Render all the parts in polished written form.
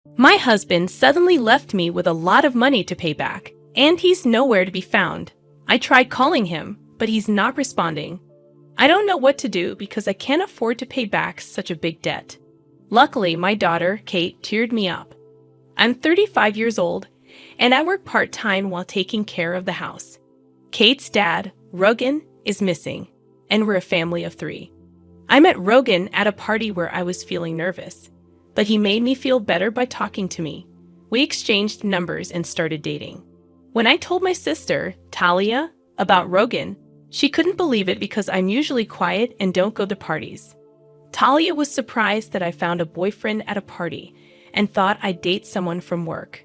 My husband suddenly left me with a lot of money to pay back, and he's nowhere to be found. I tried calling him, but he's not responding. I don't know what to do because I can't afford to pay back such a big debt. Luckily, my daughter, Kate, cheered me up. I'm 35 years old, and I work part-time while taking care of the house. Kate's dad, Rogan, is missing, and we're a family of 3. I met Rogan at a party where I was feeling nervous, but he made me feel better by talking to me. We exchanged numbers and started dating. When I told my sister, Talia, about Rogan, she couldn't believe it because I'm usually quiet and don't go to parties. Talia was surprised that I found a boyfriend at a party and thought I'd date someone from work.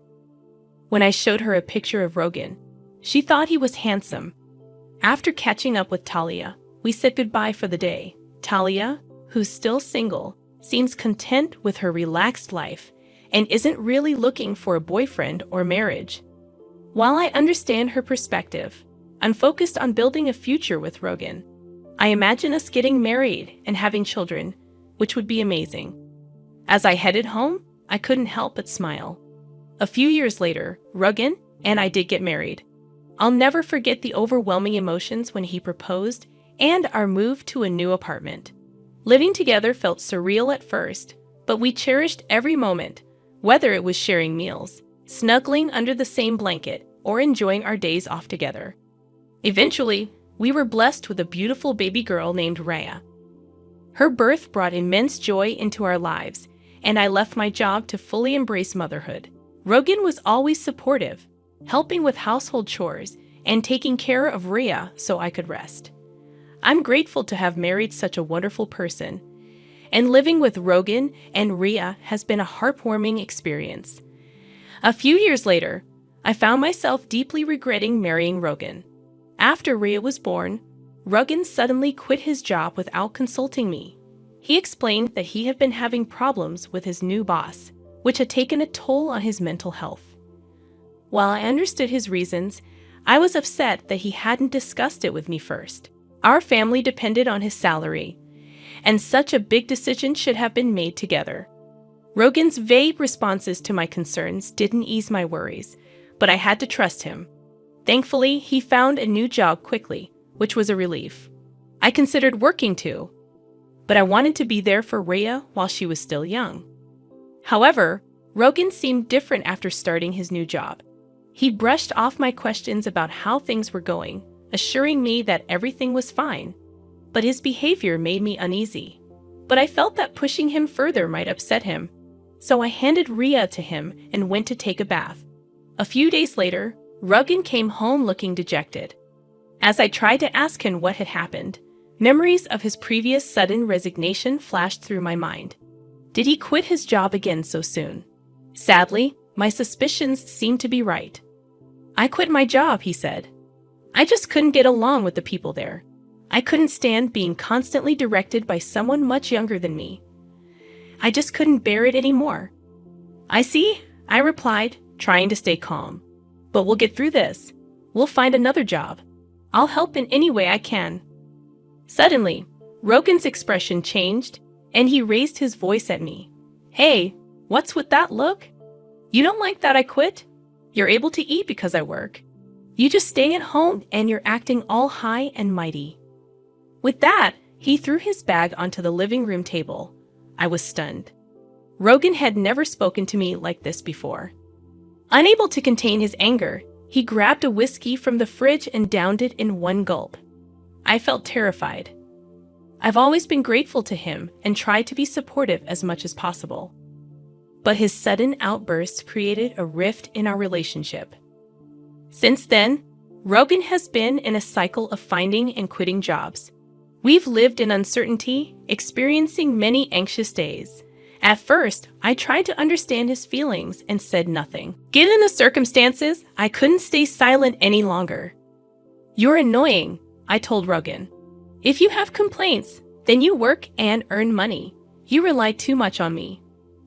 When I showed her a picture of Rogan, she thought he was handsome. After catching up with Talia, we said goodbye for the day. Talia, who's still single, seems content with her relaxed life and isn't really looking for a boyfriend or marriage. While I understand her perspective, I'm focused on building a future with Rogan. I imagine us getting married and having children, which would be amazing. As I headed home, I couldn't help but smile. A few years later, Rogan and I did get married. I'll never forget the overwhelming emotions when he proposed and our move to a new apartment. Living together felt surreal at first, but we cherished every moment, whether it was sharing meals, snuggling under the same blanket, or enjoying our days off together. Eventually, we were blessed with a beautiful baby girl named Rhea. Her birth brought immense joy into our lives, and I left my job to fully embrace motherhood. Rogan was always supportive, helping with household chores and taking care of Rhea so I could rest. I'm grateful to have married such a wonderful person, and living with Rogan and Rhea has been a heartwarming experience. A few years later, I found myself deeply regretting marrying Rogan. After Rhea was born, Rogan suddenly quit his job without consulting me. He explained that he had been having problems with his new boss, which had taken a toll on his mental health. While I understood his reasons, I was upset that he hadn't discussed it with me first. Our family depended on his salary, and such a big decision should have been made together. Rogan's vague responses to my concerns didn't ease my worries, but I had to trust him. Thankfully, he found a new job quickly, which was a relief. I considered working too, but I wanted to be there for Rhea while she was still young. However, Rogan seemed different after starting his new job. He brushed off my questions about how things were going, assuring me that everything was fine. But his behavior made me uneasy. But I felt that pushing him further might upset him. So I handed Rhea to him and went to take a bath. A few days later, Rogan came home looking dejected. As I tried to ask him what had happened, memories of his previous sudden resignation flashed through my mind. Did he quit his job again so soon? Sadly, my suspicions seemed to be right. I quit my job, he said. I just couldn't get along with the people there. I couldn't stand being constantly directed by someone much younger than me. I just couldn't bear it anymore. I see, I replied, trying to stay calm. But we'll get through this. We'll find another job. I'll help in any way I can. Suddenly, Rogan's expression changed, and he raised his voice at me. Hey, what's with that look? You don't like that I quit? You're able to eat because I work. You just stay at home and you're acting all high and mighty. With that, he threw his bag onto the living room table. I was stunned. Rogan had never spoken to me like this before. Unable to contain his anger, he grabbed a whiskey from the fridge and downed it in one gulp. I felt terrified. I've always been grateful to him and tried to be supportive as much as possible. But his sudden outburst created a rift in our relationship. Since then, Rogan has been in a cycle of finding and quitting jobs. We've lived in uncertainty, experiencing many anxious days. At first, I tried to understand his feelings and said nothing. Given the circumstances, I couldn't stay silent any longer. You're annoying, I told Rogan. If you have complaints, then you work and earn money. You rely too much on me.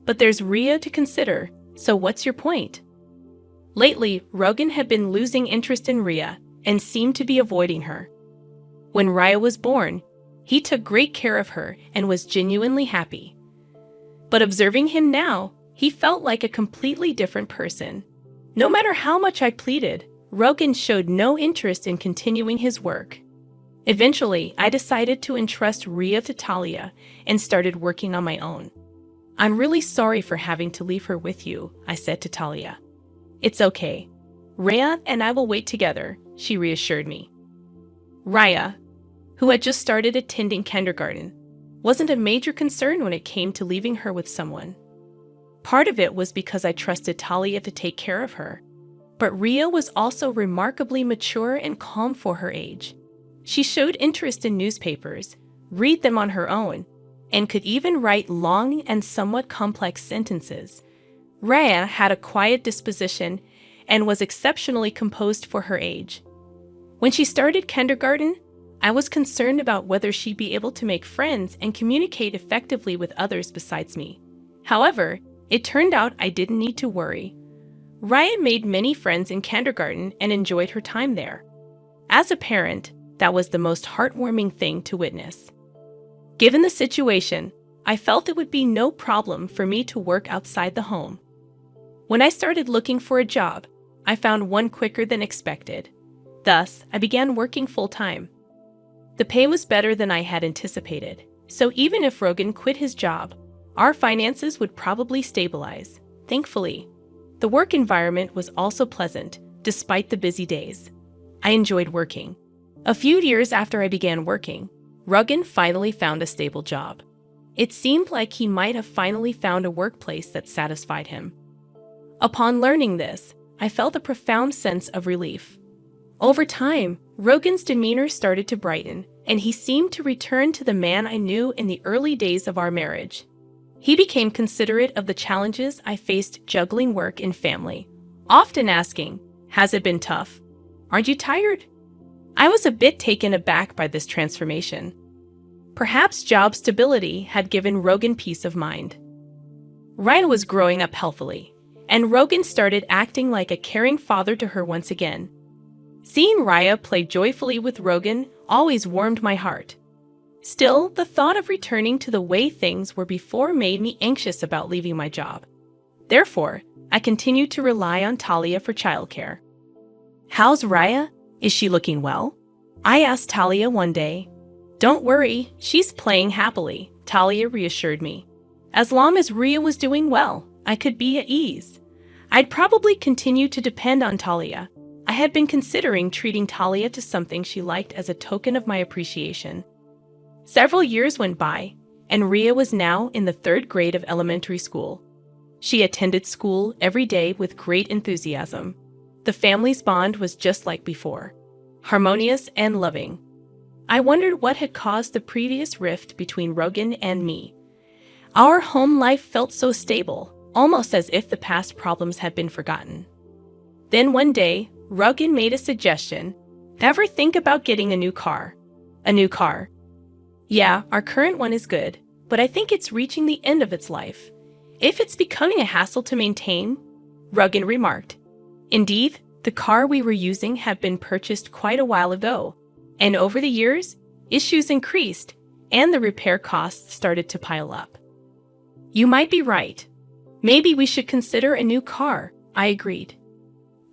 But there's Rhea to consider, so what's your point? Lately, Rogan had been losing interest in Rhea and seemed to be avoiding her. When Rhea was born, he took great care of her and was genuinely happy. But observing him now, He felt like a completely different person. No matter how much I pleaded, Rogan showed no interest in continuing his work. Eventually, I decided to entrust Rhea to Talia and started working on my own. "I'm really sorry for having to leave her with you," I said to Talia. "It's okay. Rhea and I will wait together," she reassured me. Rhea, who had just started attending kindergarten, wasn't a major concern when it came to leaving her with someone. Part of it was because I trusted Talia to take care of her. But Rhea was also remarkably mature and calm for her age. She showed interest in newspapers, read them on her own, and could even write long and somewhat complex sentences. Rhea had a quiet disposition and was exceptionally composed for her age. When she started kindergarten, I was concerned about whether she'd be able to make friends and communicate effectively with others besides me. However, it turned out I didn't need to worry. Rhea made many friends in kindergarten and enjoyed her time there. As a parent, that was the most heartwarming thing to witness. Given the situation, I felt it would be no problem for me to work outside the home. When I started looking for a job, I found one quicker than expected. Thus, I began working full-time. The pay was better than I had anticipated, so even if Rogan quit his job, our finances would probably stabilize. Thankfully, the work environment was also pleasant, despite the busy days. I enjoyed working. A few years after I began working, Rogan finally found a stable job. It seemed like he might have finally found a workplace that satisfied him. Upon learning this, I felt a profound sense of relief. Over time, Rogan's demeanor started to brighten, and he seemed to return to the man I knew in the early days of our marriage. He became considerate of the challenges I faced juggling work and family, often asking, "Has it been tough? Aren't you tired?" I was a bit taken aback by this transformation. Perhaps job stability had given Rogan peace of mind. Rhea was growing up healthily, and Rogan started acting like a caring father to her once again. Seeing Rhea play joyfully with Rogan always warmed my heart. Still, the thought of returning to the way things were before made me anxious about leaving my job. Therefore, I continued to rely on Talia for childcare. "How's Rhea? Is she looking well?" I asked Talia one day. "Don't worry, she's playing happily," Talia reassured me. As long as Rhea was doing well, I could be at ease. I'd probably continue to depend on Talia. I had been considering treating Talia to something she liked as a token of my appreciation. Several years went by, and Rhea was now in the 3rd grade of elementary school. She attended school every day with great enthusiasm. The family's bond was just like before, harmonious and loving. I wondered what had caused the previous rift between Rogan and me. Our home life felt so stable, almost as if the past problems had been forgotten. Then one day, Rogan made a suggestion. "Ever think about getting a new car?" "A new car?" "Yeah, our current one is good, but I think it's reaching the end of its life. If it's becoming a hassle to maintain," Rogan remarked. Indeed, the car we were using had been purchased quite a while ago, and over the years, issues increased, and the repair costs started to pile up. "You might be right. Maybe we should consider a new car," I agreed.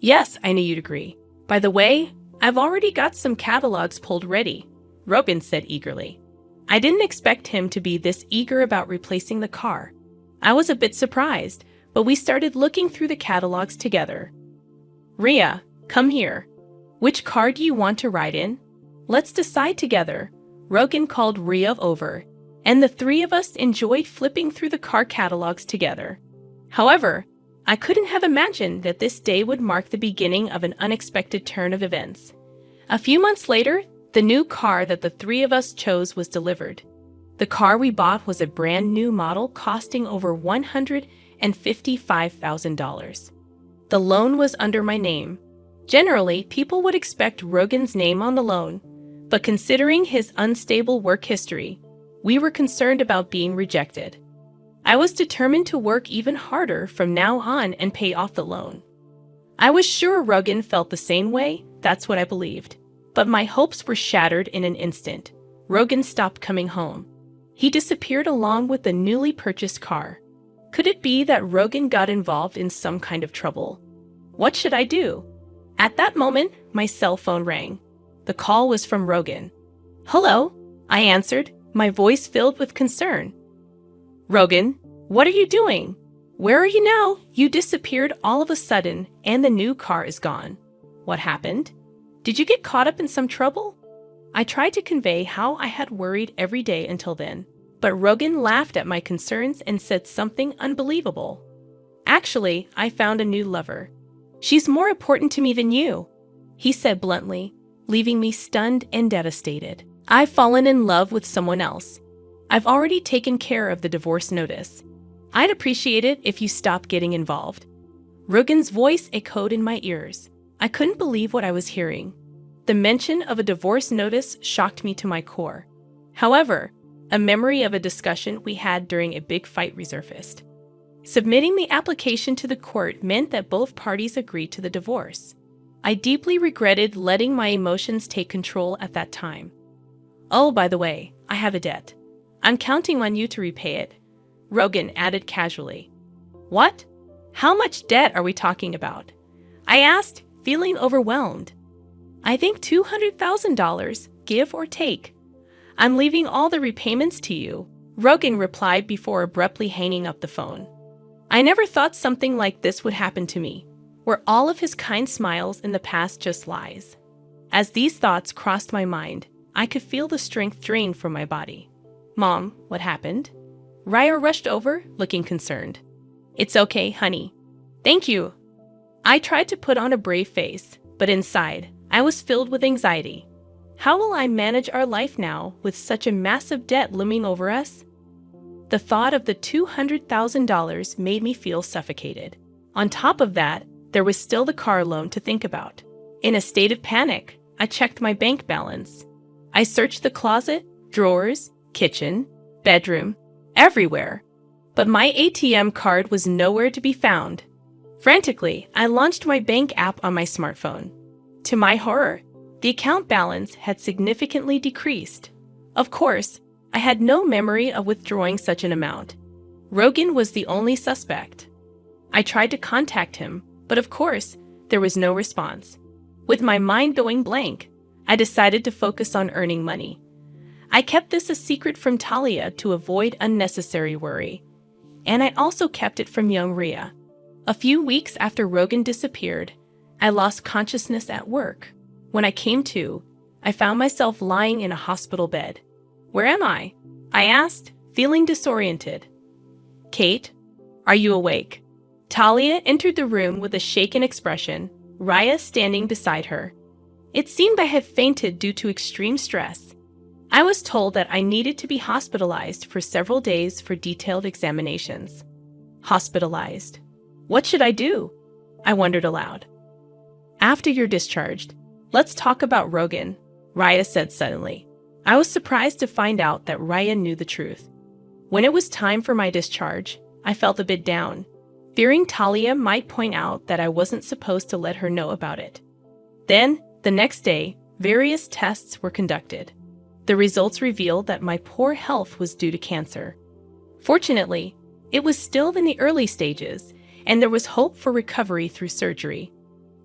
"Yes, I knew you'd agree. By the way, I've already got some catalogs pulled ready," Rogan said eagerly. I didn't expect him to be this eager about replacing the car. I was a bit surprised, but we started looking through the catalogs together. "Rhea, come here. Which car do you want to ride in? Let's decide together." Rogan called Rhea over, and the 3 of us enjoyed flipping through the car catalogs together. However, I couldn't have imagined that this day would mark the beginning of an unexpected turn of events. A few months later, the new car that the 3 of us chose was delivered. The car we bought was a brand new model costing over $155,000. The loan was under my name. Generally, people would expect Rogan's name on the loan, but considering his unstable work history, we were concerned about being rejected. I was determined to work even harder from now on and pay off the loan. I was sure Rogan felt the same way, that's what I believed. But my hopes were shattered in an instant. Rogan stopped coming home. He disappeared along with the newly purchased car. Could it be that Rogan got involved in some kind of trouble? What should I do? At that moment, my cell phone rang. The call was from Rogan. "Hello," I answered, my voice filled with concern. "Rogan, what are you doing? Where are you now? You disappeared all of a sudden, and the new car is gone. What happened? Did you get caught up in some trouble?" I tried to convey how I had worried every day until then, but Rogan laughed at my concerns and said something unbelievable. "Actually, I found a new lover. She's more important to me than you," he said bluntly, leaving me stunned and devastated. "I've fallen in love with someone else. I've already taken care of the divorce notice. I'd appreciate it if you stopped getting involved." Rogan's voice echoed in my ears. I couldn't believe what I was hearing. The mention of a divorce notice shocked me to my core. However, a memory of a discussion we had during a big fight resurfaced. Submitting the application to the court meant that both parties agreed to the divorce. I deeply regretted letting my emotions take control at that time. "Oh, by the way, I have a debt. I'm counting on you to repay it," Rogan added casually. "What? How much debt are we talking about?" I asked, feeling overwhelmed. "I think $200,000, give or take. I'm leaving all the repayments to you," Rogan replied before abruptly hanging up the phone. I never thought something like this would happen to me, where all of his kind smiles in the past just lies. As these thoughts crossed my mind, I could feel the strength drain from my body. "Mom, what happened?" Raya rushed over, looking concerned. "It's okay, honey. Thank you." I tried to put on a brave face, but inside, I was filled with anxiety. How will I manage our life now with such a massive debt looming over us? The thought of the $200,000 made me feel suffocated. On top of that, there was still the car loan to think about. In a state of panic, I checked my bank balance. I searched the closet, drawers, kitchen, bedroom, everywhere. But my ATM card was nowhere to be found. Frantically, I launched my bank app on my smartphone. To my horror, the account balance had significantly decreased. Of course, I had no memory of withdrawing such an amount. Rogan was the only suspect. I tried to contact him, but of course, there was no response. With my mind going blank, I decided to focus on earning money. I kept this a secret from Talia to avoid unnecessary worry, and I also kept it from young Rhea. A few weeks after Rogan disappeared, I lost consciousness at work. When I came to, I found myself lying in a hospital bed. "Where am I?" I asked, feeling disoriented. "Kate, are you awake?" Talia entered the room with a shaken expression, Raya standing beside her. It seemed I had fainted due to extreme stress. I was told that I needed to be hospitalized for several days for detailed examinations. Hospitalized? What should I do? I wondered aloud. "After you're discharged, let's talk about Rogan," Raya said suddenly. I was surprised to find out that Raya knew the truth. When it was time for my discharge, I felt a bit down, fearing Talia might point out that I wasn't supposed to let her know about it. Then, the next day, various tests were conducted. The results revealed that my poor health was due to cancer. Fortunately, it was still in the early stages, and there was hope for recovery through surgery.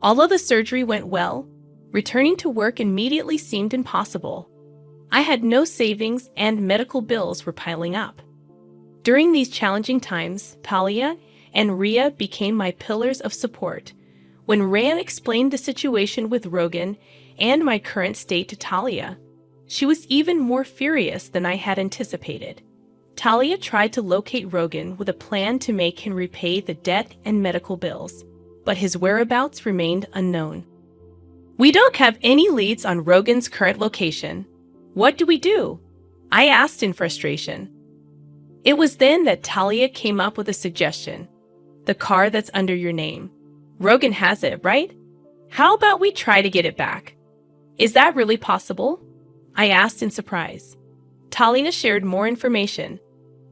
Although the surgery went well, returning to work immediately seemed impossible. I had no savings and medical bills were piling up. During these challenging times, Talia and Rhea became my pillars of support. When Rhea explained the situation with Rogan and my current state to Talia, she was even more furious than I had anticipated. Talia tried to locate Rogan with a plan to make him repay the debt and medical bills, but his whereabouts remained unknown. "We don't have any leads on Rogan's current location. What do we do?" I asked in frustration. It was then that Talia came up with a suggestion. "The car that's under your name. Rogan has it, right? How about we try to get it back?" "Is that really possible?" I asked in surprise. Talia shared more information.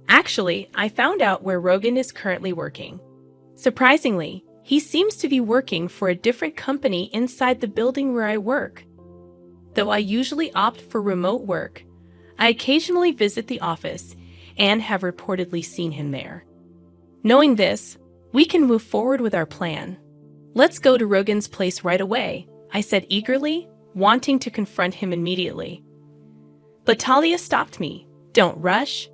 "Actually, I found out where Rogan is currently working. Surprisingly, he seems to be working for a different company inside the building where I work. Though I usually opt for remote work, I occasionally visit the office and have reportedly seen him there." Knowing this, we can move forward with our plan. Let's go to Rogan's place right away, I said eagerly, wanting to confront him immediately. But Talia stopped me. Don't rush.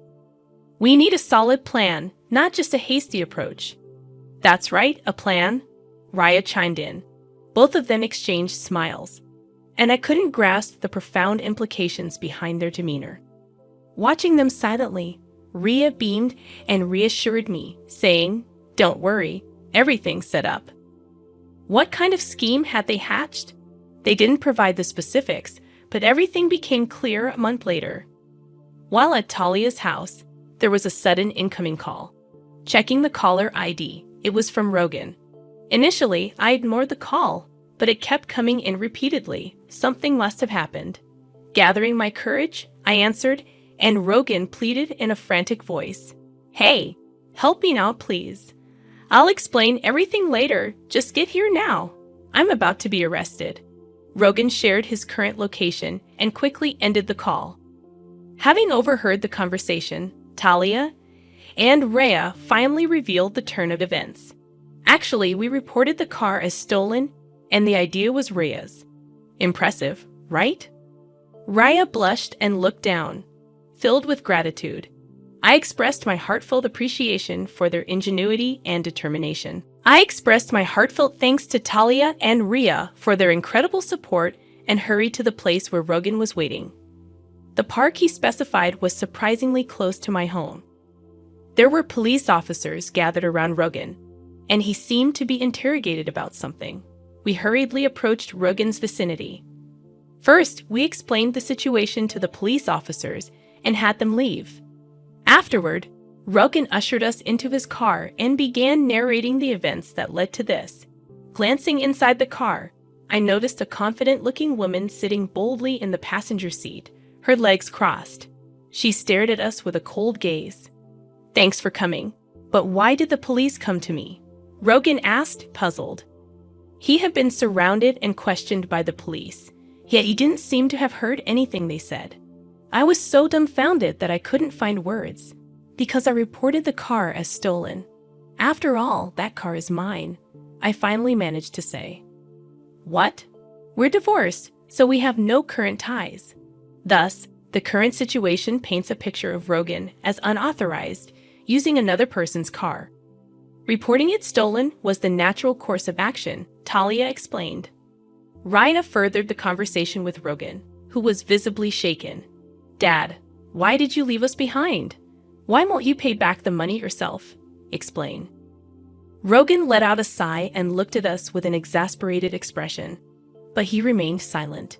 We need a solid plan, not just a hasty approach. That's right, a plan, Raya chimed in. Both of them exchanged smiles, and I couldn't grasp the profound implications behind their demeanor. Watching them silently, Rhea beamed and reassured me, saying, "Don't worry, everything's set up." What kind of scheme had they hatched? They didn't provide the specifics, but everything became clear a month later. While at Talia's house, there was a sudden incoming call. Checking the caller ID, it was from Rogan. Initially, I ignored the call, but it kept coming in repeatedly. Something must have happened. Gathering my courage, I answered, and Rogan pleaded in a frantic voice. "Hey, help me now, please. I'll explain everything later. Just get here now. I'm about to be arrested." Rogan shared his current location and quickly ended the call. Having overheard the conversation, Talia and Rhea finally revealed the turn of events. Actually, we reported the car as stolen, and the idea was Rhea's. Impressive, right? Rhea blushed and looked down, filled with gratitude. I expressed my heartfelt appreciation for their ingenuity and determination. I expressed my heartfelt thanks to Talia and Rhea for their incredible support and hurried to the place where Rogan was waiting. The park he specified was surprisingly close to my home. There were police officers gathered around Rogan, and he seemed to be interrogated about something. We hurriedly approached Rogan's vicinity. First, we explained the situation to the police officers and had them leave. Afterward, Rogan ushered us into his car and began narrating the events that led to this. Glancing inside the car, I noticed a confident-looking woman sitting boldly in the passenger seat, her legs crossed. She stared at us with a cold gaze. "Thanks for coming. But why did the police come to me?" Rogan asked, puzzled. He had been surrounded and questioned by the police, yet he didn't seem to have heard anything they said. I was so dumbfounded that I couldn't find words, because I reported the car as stolen. After all, that car is mine, I finally managed to say. "What? We're divorced, so we have no current ties." Thus, the current situation paints a picture of Rogan as unauthorized, using another person's car. Reporting it stolen was the natural course of action, Talia explained. Rhea furthered the conversation with Rogan, who was visibly shaken. "Dad, why did you leave us behind? Why won't you pay back the money yourself? Explain." Rogan let out a sigh and looked at us with an exasperated expression, but he remained silent.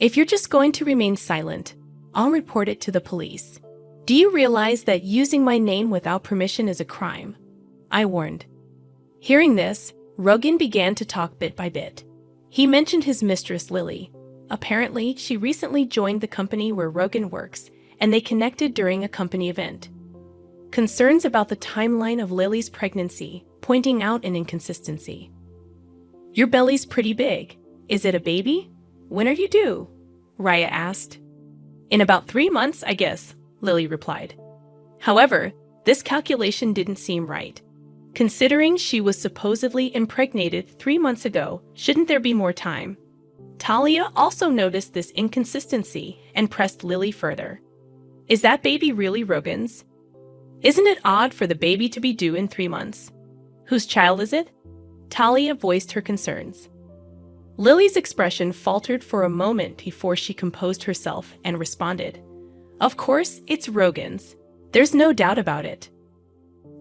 "If you're just going to remain silent, I'll report it to the police. Do you realize that using my name without permission is a crime?" I warned. Hearing this, Rogan began to talk bit by bit. He mentioned his mistress, Lily. Apparently, she recently joined the company where Rogan works, and they connected during a company event. Concerns about the timeline of Lily's pregnancy, pointing out an inconsistency. "Your belly's pretty big. Is it a baby? When are you due?" Rhea asked. "In about 3 months, I guess," Lily replied. However, this calculation didn't seem right. Considering she was supposedly impregnated 3 months ago, shouldn't there be more time? Talia also noticed this inconsistency and pressed Lily further. "Is that baby really Rogan's? Isn't it odd for the baby to be due in 3 months? Whose child is it?" Talia voiced her concerns. Lily's expression faltered for a moment before she composed herself and responded, "Of course, it's Rogan's. There's no doubt about it."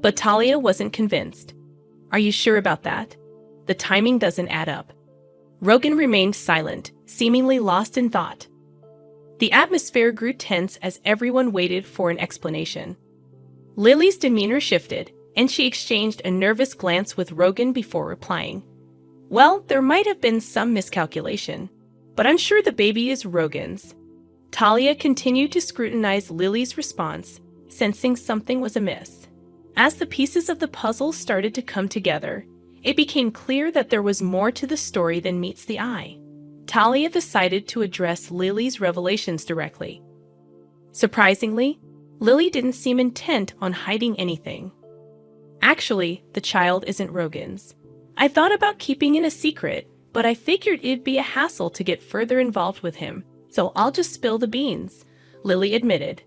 But Talia wasn't convinced. "Are you sure about that? The timing doesn't add up." Rogan remained silent, seemingly lost in thought. The atmosphere grew tense as everyone waited for an explanation. Lily's demeanor shifted, and she exchanged a nervous glance with Rogan before replying. "Well, there might have been some miscalculation, but I'm sure the baby is Rogan's." Talia continued to scrutinize Lily's response, sensing something was amiss. As the pieces of the puzzle started to come together, it became clear that there was more to the story than meets the eye. Talia decided to address Lily's revelations directly. Surprisingly, Lily didn't seem intent on hiding anything. Actually, the child isn't Rogan's. I thought about keeping it a secret, but I figured it'd be a hassle to get further involved with him, so I'll just spill the beans, Lily admitted.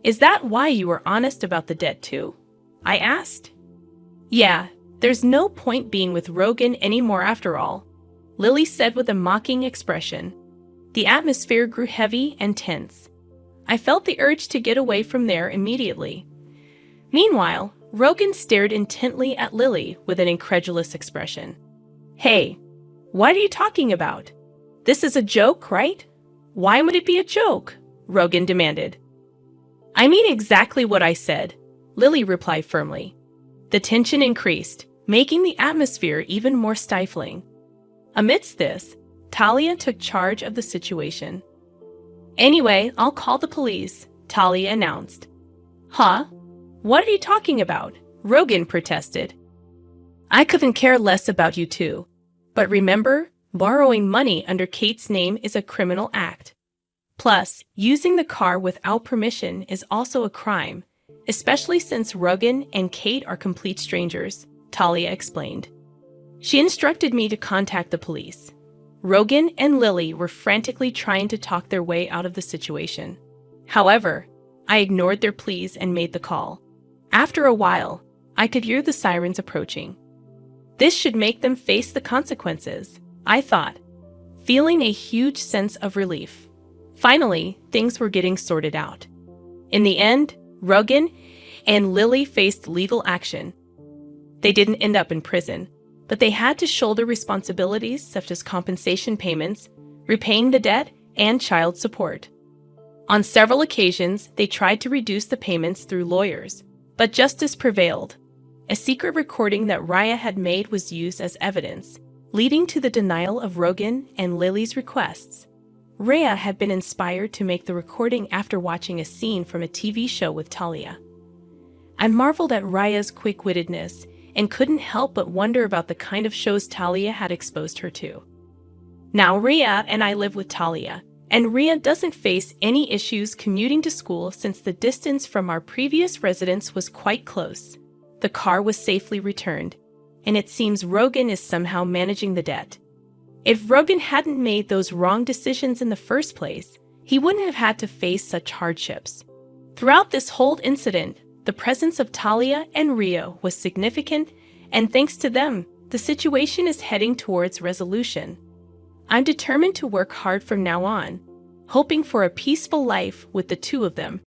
Is that why you were honest about the debt too? I asked. Yeah, there's no point being with Rogan anymore after all, Lily said with a mocking expression. The atmosphere grew heavy and tense. I felt the urge to get away from there immediately. Meanwhile, Rogan stared intently at Lily with an incredulous expression. Hey, what are you talking about? This is a joke, right? Why would it be a joke? Rogan demanded. I mean exactly what I said, Lily replied firmly. The tension increased, making the atmosphere even more stifling. Amidst this, Talia took charge of the situation. Anyway, I'll call the police, Talia announced. Huh? What are you talking about? Rogan protested. I couldn't care less about you two. But remember, borrowing money under Kate's name is a criminal act. Plus, using the car without permission is also a crime, especially since Rogan and Kate are complete strangers, Talia explained. She instructed me to contact the police. Rogan and Lily were frantically trying to talk their way out of the situation. However, I ignored their pleas and made the call. After a while, I could hear the sirens approaching. This should make them face the consequences, I thought, feeling a huge sense of relief. Finally, things were getting sorted out. In the end, Rogan and Lily faced legal action. They didn't end up in prison, but they had to shoulder responsibilities such as compensation payments, repaying the debt, and child support. On several occasions, they tried to reduce the payments through lawyers, but justice prevailed. A secret recording that Raya had made was used as evidence, leading to the denial of Rogan and Lily's requests. Raya had been inspired to make the recording after watching a scene from a TV show with Talia. I marveled at Raya's quick-wittedness and couldn't help but wonder about the kind of shows Talia had exposed her to. Now Rhea and I live with Talia, and Rhea doesn't face any issues commuting to school since the distance from our previous residence was quite close. The car was safely returned, and it seems Rogan is somehow managing the debt. If Rogan hadn't made those wrong decisions in the first place, he wouldn't have had to face such hardships. Throughout this whole incident, the presence of Talia and Rio was significant, and thanks to them, the situation is heading towards resolution. I'm determined to work hard from now on, hoping for a peaceful life with the two of them.